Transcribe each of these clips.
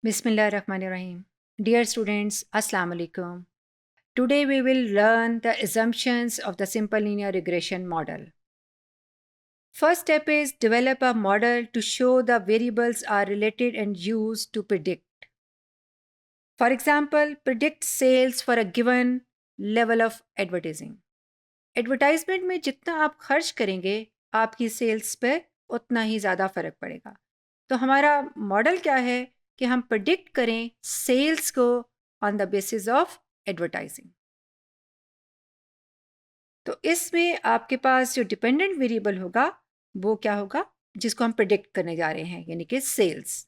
Bismillahirrahmanirrahim. Dear students, Assalamu alaikum. Today we will learn the assumptions of the simple linear regression model. First step is develop a model to show the variables are related and used to predict. For example, predict sales for a given level of advertising. Advertisement में जितना आप खर्च करेंगे आपकी sales पर उतना ही ज़्यादा फ़र्क पड़ेगा. तो हमारा मॉडल क्या है कि हम प्रिडिक्ट करें सेल्स को on the basis of advertising. तो इसमें आपके पास जो डिपेंडेंट वेरिएबल होगा वो क्या होगा, जिसको हम प्रिडिक्ट करने जा रहे हैं, यानी कि सेल्स.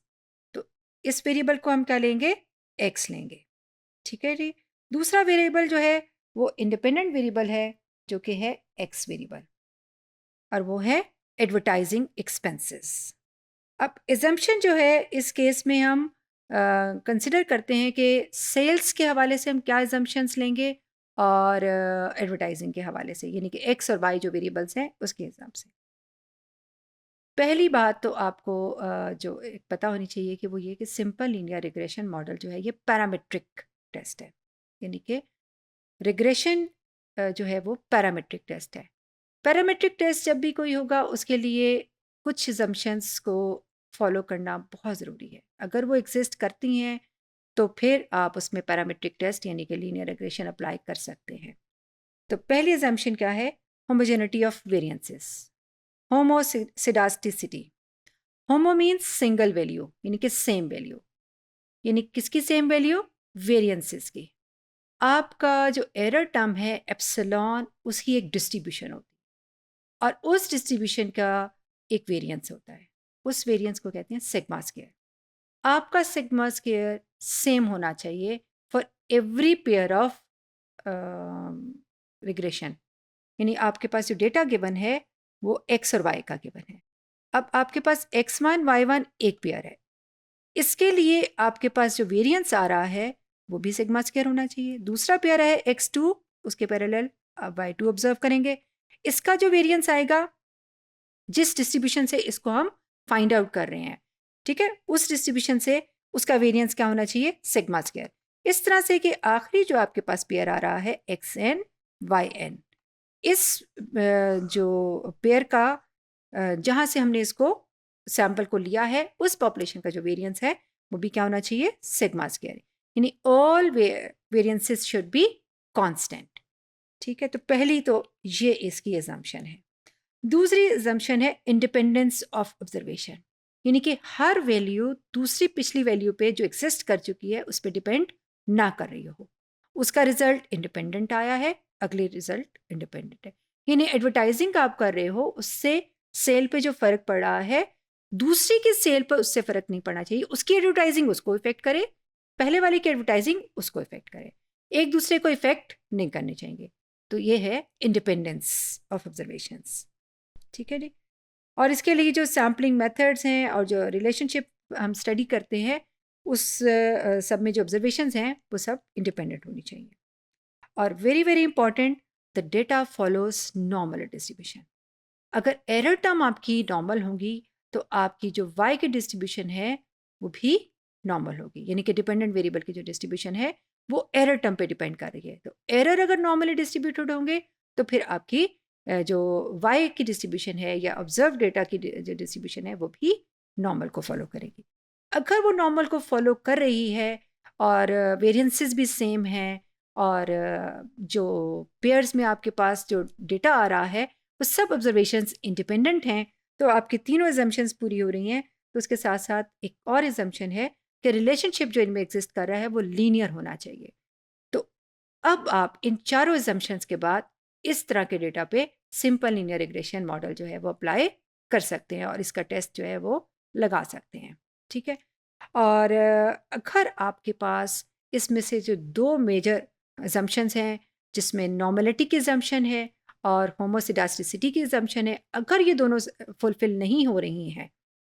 तो इस वेरिएबल को हम क्या लेंगे, एक्स लेंगे. ठीक है जी. दूसरा वेरिएबल जो है वो इंडिपेंडेंट वेरिएबल है जो कि है एक्स वेरिएबल, और वो है एडवर्टाइजिंग एक्सपेंसेस. अब एजम्पशन जो है इस केस में हम कंसिडर करते हैं कि सेल्स के हवाले से हम क्या एजम्पशंस लेंगे और एडवर्टाइजिंग के हवाले से, यानी कि एक्स और वाई जो वेरिएबल्स हैं उसके हिसाब से. पहली बात तो आपको जो एक पता होनी चाहिए कि वो ये कि सिंपल लीनियर रिग्रेशन मॉडल जो है ये पैरामीट्रिक टेस्ट है, यानी कि रिग्रेशन जो है वो पैरामीट्रिक टेस्ट है. पैरामीट्रिक टेस्ट जब भी कोई होगा उसके लिए कुछ assumptions को फॉलो करना बहुत ज़रूरी है. अगर वो एग्जिस्ट करती हैं तो फिर आप उसमें पैरामीट्रिक टेस्ट यानी कि लीनियर रिग्रेशन अप्लाई कर सकते हैं. तो पहली assumption क्या है, homogeneity of variances, homoscedasticity. Homo means single value, यानी कि सेम वैल्यू. यानी किसकी सेम वैल्यू, वेरिएंसेस की. आपका जो एरर टर्म है एप्सिलॉन, उसकी एक डिस्ट्रीब्यूशन होती है और उस डिस्ट्रीब्यूशन का एक वेरिएंस होता है. उस वेरिएंस को कहते हैं सिग्मा स्क्वायर. आपका सिग्मा स्क्वायर सेम होना चाहिए for every pair of regression. यानी आपके पास जो डेटा गिवन है वो एक्स और वाई का गिवन है. अब आपके पास x1 y1 एक पेयर है. इसके लिए आपके पास जो वेरिएंस आ रहा है वो भी सिग्मा स्क्वायर होना चाहिए. दूसरा पेयर है x2, उसके पैरेलल आप y2 ऑब्जर्व करेंगे. इसका जो वेरिएंस आएगा जिस डिस्ट्रीब्यूशन से इसको हम फाइंड आउट कर रहे हैं, ठीक है, उस डिस्ट्रीब्यूशन से उसका वेरिएंस क्या होना चाहिए, सिग्मा स्क्वायर. इस तरह से कि आखिरी जो आपके पास पेयर आ रहा है xn yn, इस जो पेयर का जहाँ से हमने इसको सैंपल को लिया है उस पॉपुलेशन का जो वेरिएंस है वो भी क्या होना चाहिए, सिग्मा स्क्वायर. यानी all variances should be constant. ठीक है. तो पहली तो ये इसकी एजम्पशन है. दूसरी एजम्पशन है इंडिपेंडेंस ऑफ ऑब्जर्वेशन, यानी कि हर वैल्यू दूसरी पिछली वैल्यू पे जो एग्जिस्ट कर चुकी है उस पर डिपेंड ना कर रही हो. उसका रिजल्ट इंडिपेंडेंट आया है, अगले रिजल्ट इंडिपेंडेंट है. यानी एडवर्टाइजिंग का आप कर रहे हो उससे सेल पे जो फ़र्क पड़ रहा है दूसरी की सेल पर उससे फ़र्क नहीं पड़ना चाहिए. उसकी एडवर्टाइजिंग उसको इफेक्ट करे, पहले वाले की एडवर्टाइजिंग उसको इफेक्ट करे, एक दूसरे को इफेक्ट नहीं करने चाहिए. तो ये है इंडिपेंडेंस ऑफ ऑब्जर्वेशंस. ठीक है जी. और इसके लिए जो सैम्पलिंग मेथड्स हैं और जो रिलेशनशिप हम स्टडी करते हैं उस सब में जो ऑब्जर्वेशंस हैं वो सब इंडिपेंडेंट होनी चाहिए. और very very important, the data follows normal distribution. अगर एरर टर्म आपकी नॉर्मल होंगी तो आपकी जो वाई की डिस्ट्रीब्यूशन है वो भी नॉर्मल होगी. यानी कि डिपेंडेंट वेरिएबल की जो डिस्ट्रीब्यूशन है वो एरर टर्म पे डिपेंड कर रही है. तो एरर अगर नॉर्मली डिस्ट्रीब्यूटेड होंगे तो फिर आपकी जो वाई की डिस्ट्रीब्यूशन है या ऑब्जर्व डेटा की जो डिस्ट्रीब्यूशन है वो भी नॉर्मल को फॉलो करेगी. अगर वो नॉर्मल को फॉलो कर रही है और वेरिएंसेस भी सेम हैं और जो पेयर्स में आपके पास जो डेटा आ रहा है वो सब ऑब्जर्वेशंस इंडिपेंडेंट हैं, तो आपकी तीनों एजम्पशंस पूरी हो रही हैं. तो उसके साथ साथ एक और एजम्पशन है कि रिलेशनशिप जो इनमें एग्जिस्ट कर रहा है वो लीनियर होना चाहिए. तो अब आप इन चारों एजम्पशंस के बाद इस तरह के डेटा पे सिंपल लीनियर रिग्रेशन मॉडल जो है वो अप्लाई कर सकते हैं और इसका टेस्ट जो है वो लगा सकते हैं. ठीक है. और अगर आपके पास इसमें से जो दो मेजर एजम्पशंस हैं जिसमें नॉर्मलिटी की एजम्पशन है और होमोसिडास्टिसिटी की एजम्पशन है, अगर ये दोनों फुलफिल नहीं हो रही हैं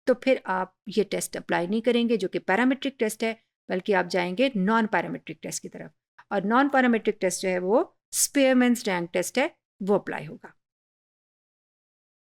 तो फिर आप ये टेस्ट अप्लाई नहीं करेंगे जो कि पैरामीट्रिक टेस्ट है, बल्कि आप जाएंगे नॉन पैरामीट्रिक टेस्ट की तरफ. और नॉन पैरामीट्रिक टेस्ट जो है वो स्पीयरमैन्स रैंक टेस्ट है, वो अप्लाई होगा.